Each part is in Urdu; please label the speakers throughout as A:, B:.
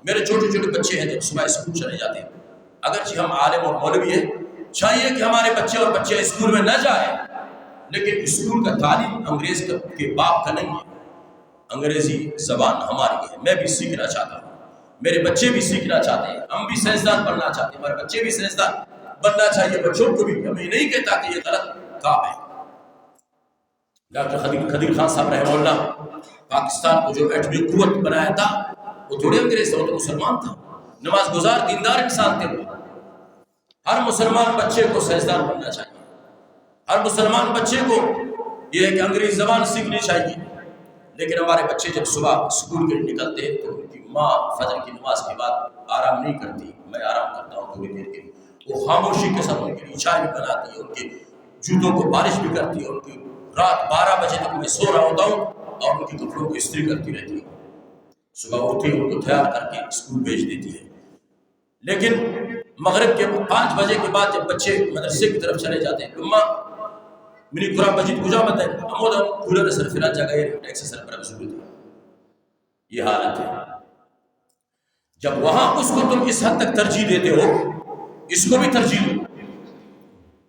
A: میرے چھوٹے چھوٹے بچے ہیں جو صبح اسکول چلے جاتے ہیں، اگرچہ ہم عالم اور مولوی ہیں، چاہیے کہ ہمارے بچے اور بچے اسکول میں نہ جائیں، لیکن اسکول کا تعلیم انگریز کے باپ کا نہیں ہے، انگریزی زبان ہماری ہے۔ میں بھی سیکھنا چاہتا ہوں، میرے بچے بھی سیکھنا چاہتے ہیں، ہم بھی سائنسدان بننا چاہتے ہیں، ہمارے بچے بھی سائنسدان بننا چاہیے، بچوں کو بھی۔ ہمیں نہیں کہتا کہ یہ غلط کام ہے۔ ڈاکٹر خدیر خان صاحب رحمہ اللہ پاکستان کو جو ایٹمی قوت بنایا تھا، وہ تھوڑے انگریز تھا، وہ تو مسلمان تھا، نماز گزار دیندار انسان تھے وہ۔ ہر مسلمان بچے کو سائنسدان بننا چاہیے، ہر مسلمان بچے کو یہ ہے کہ انگریزی زبان سیکھنی چاہیے، لیکن ہمارے بچے جب صبح اسکول کے لیے نکلتے ہیں تو ان کی ماں فجر کی نماز کے بعد آرام نہیں کرتی، میں آرام کرتا ہوں تھوڑی دیر کے لیے، وہ خاموشی کے ساتھ ان کے لیے چائے بھی بناتی ہے، ان کے جوتوں کو بارش بھی کرتی ہے، ان کی رات 12 بجے تک میں سو رہا ہوتا ہوں اور ان کے کپڑوں کو استری کرتی رہتی ہے، صبح اٹھتی ان کو تیار کر کے اسکول بھیج دیتی ہے۔ لیکن مغرب کے 5 بجے کے بعد جب بچے مدرسے کی طرف چلے جاتے ہیں، اماں منی قرآن مجید کجا مت ہے امودہ پورا سر فرا جگہ ٹیکس سر پر ضرورت ہے، یہ حالت ہے۔ جب وہاں اس کو تم اس حد تک ترجیح دیتے ہو، اس کو بھی ترجیح دو،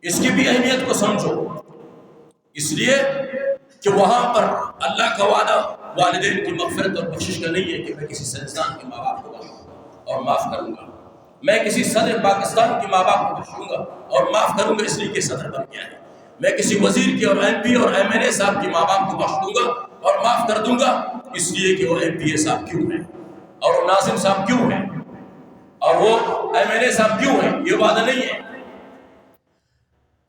A: اس کی بھی اہمیت کو سمجھو، اس لیے کہ وہاں پر اللہ کا وعدہ والدین کی مغفرت اور بخشش کا نہیں ہے کہ میں کسی سائنسدان کے ماں باپ کو بخشوں اور معاف کروں گا، میں کسی صدر پاکستان کے ماں باپ کو بخشوں گا اور معاف کروں گا اس لیے کہ صدر بن گیا ہے، میں کسی وزیر کے اور ایم پی اور ایم این اے صاحب کے ماں باپ کو بخش دوں گا اور معاف کر دوں گا اس لیے کہ وہ ایم پی اے صاحب کیوں ہیں اور وہ ناظم صاحب کیوں ہیں اور وہ ایم این اے صاحب کیوں ہیں، یہ وعدہ نہیں ہے۔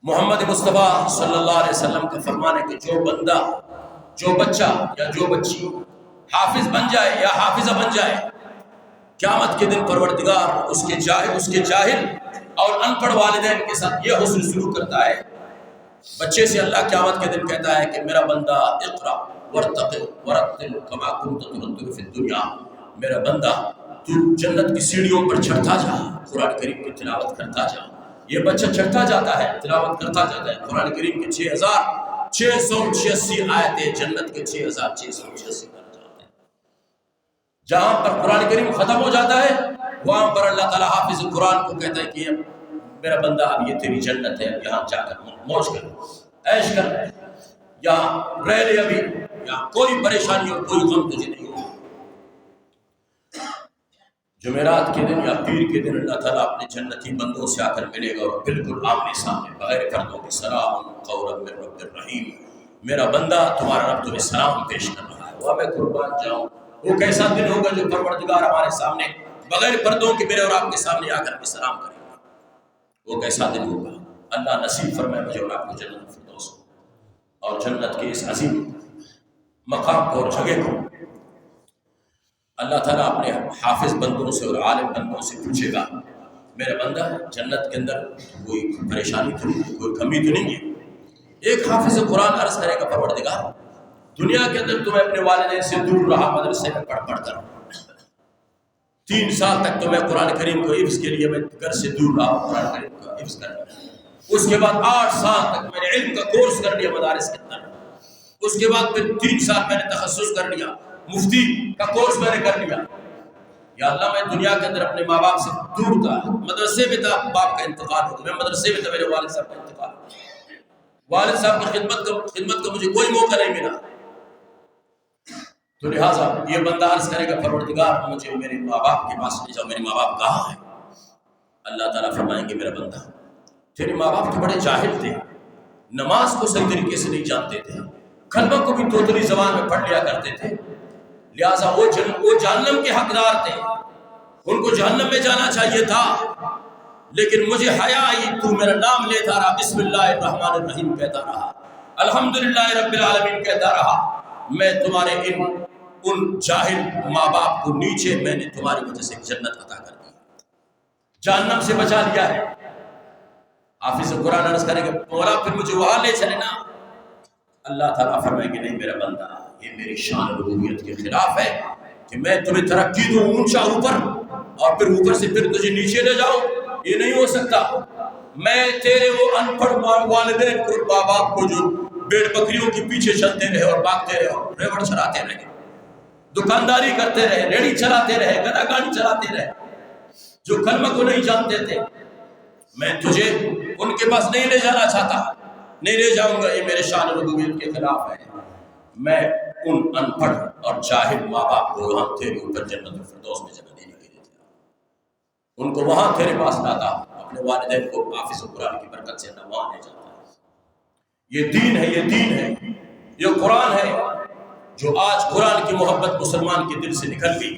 A: محمد مصطفیٰ صلی اللہ علیہ وسلم کا فرمان ہے کہ جو بندہ، جو بچہ یا جو بچی حافظ بن جائے یا حافظہ بن جائے، قیامت کے دن پروردگار اس کے جاہل اور ان پڑھ والدین کے ساتھ یہ حسن سلوک کرتا ہے۔ بچے سے اللہ قیامت کے دن کہتا ہے کہ میرا بندہ اقرا ورتقل ورتل کما کنت ترتل فی الدنیا، میرا بندہ تو جنت کی سیڑھیوں پر چڑھتا جا، قرآن کریم کی تلاوت کرتا جا۔ یہ بچہ چڑھتا جاتا ہے، تلاوت کرتا جاتا ہے، قرآن کریم کے 6686 آیتیں، جنت کے 6686 درجات ہیں۔ جہاں پر قرآن کریم ختم ہو جاتا ہے وہاں پر اللہ تعالیٰ حافظ قرآن کو کہتا ہے کہ میرا بندہ اب یہ تیری جنت ہے، یہاں جا کر موج کر، عیش کر، یہاں رہ لے، ابھی یہاں کوئی پریشانی اور کوئی غم تجھے نہیں ہوگا۔ جمعرات کے دن یا پیر کے دن اللہ تعالیٰ اپنے جنتی بندوں سے آ کر ملے گا اور بالکل آمنے سامنے بغیر پردوں کے سلام قولا من رب الرحیم، میرا بندہ تمہارا رب تمہیں سلام پیش کر رہا ہے۔ وہ میں قربان جاؤں، وہ کیسا دن ہوگا جو پروردگار ہمارے سامنے بغیر پردوں کے میرے اور آپ کے سامنے آ کر کے سلام کرے گا، وہ کیسا دن ہوگا۔ اللہ نصیب فرمائے مجھے اور آپ کو جنت الفردوس اور جنت کے اس عظیم مقام کو اور جگہ کو۔ اللہ تعالیٰ اپنے حافظ بندوں سے اور عالم بندوں سے پوچھے گا میرے بندہ جنت کے اندر کوئی پریشانی تو نہیں، کوئی کمی تو نہیں ہے؟ ایک حافظ قرآن عرض کرے گا پروردگار دنیا کے اندر تمہیں اپنے والدین سے دور رہا، مدرسے میں پڑھ کر 3 سال تک تو میں قرآن کریم کو حفظ کے لیے میں گھر سے دور رہا، قرآن کریم کا حفظ کر لیا، اس کے بعد 8 سال تک میں نے علم کا کورس کر لیا مدارس کے اندر، اس کے بعد پھر 3 سال میں نے تخصص کر لیا، مفتی کا کورس میں نے کر لیا۔ یا اللہ میں دنیا کے اندر اپنے ماں باپ سے دور تھا، مدرسے میں تھا، باپ کا انتقال ہو گیا، میں مدرسے میں تھا، میرے والد صاحب کا انتقال ہو گیا، والد صاحب کی خدمت کا مجھے کوئی موقع نہیں ملا، تو لہٰذا یہ بندہ عرض کرے گا پروردگار مجھے میرے ماں باپ کے پاس لے جاؤ، میرے ماں باپ کہاں ہیں؟ اللہ تعالیٰ فرمائیں گے میرا بندہ تیرے ماں باپ تو بڑے جاہل تھے، نماز کو صحیح طریقے سے نہیں جانتے تھے، کلمہ کو بھی توتلی زبان میں پڑھ لیا کرتے تھے، لہٰذا وہ جہنم کے حقدار تھے، ان کو جہنم میں جانا چاہیے تھا، لیکن مجھے حیا آئی، تو میرا نام لیتا رہا، بسم اللہ الرحمن الرحیم کہتا رہا، الحمدللہ رب العالمین کہتا رہا، میں تمہارے ان جاہل ماں باپ کو نیچے میں نے تمہاری وجہ سے جنت عطا کر دی، جہنم سے بچا لیا ہے۔ حافظ قرآن عرض کریں گے مولا پھر مجھے وہاں لے چلے نا، اللہ تعالیٰ فرمائیں گے نہیں میرا بندہ یہ میری شان ربوبیت کے خلاف ہے کہ میں تمہیں ترقی دوں اونچا اوپر اور پھر اوپر سے پھر تجھے نیچے لے جاؤں، یہ نہیں ہو سکتا۔ میں تیرے وہ ان پڑھ والدین کو، ماں باپ کو جو بھیڑ بکریوں کے پیچھے چلتے رہے اور بھاگتے رہے اور ریوڑ چلاتے رہے، دکانداری کرتے رہے، ریڑھی چلاتے رہے، گدا گاڑی چلاتے رہے، جو کلمہ کو نہیں جانتے تھے، میں تجھے ان کے پاس نہیں لے جانا چاہتا، نہیں لے جاؤں گا، یہ میرے شان ربوبیت کے خلاف ہے۔ میں ان ان پڑھ اور جاہل ماں باپ کو وہاں تیرے اوپر جنت الفردوس میں جگہ دینے کے لیے تھا، ان کو وہاں تیرے پاس لاتا، اپنے والدین کو حافظ قرآن کی برکت سے اللہ وہاں لے جاتا ہے۔ یہ دین ہے، یہ دین ہے، یہ قرآن ہے، جو آج قرآن کی محبت مسلمان کے دل سے نکل گئی۔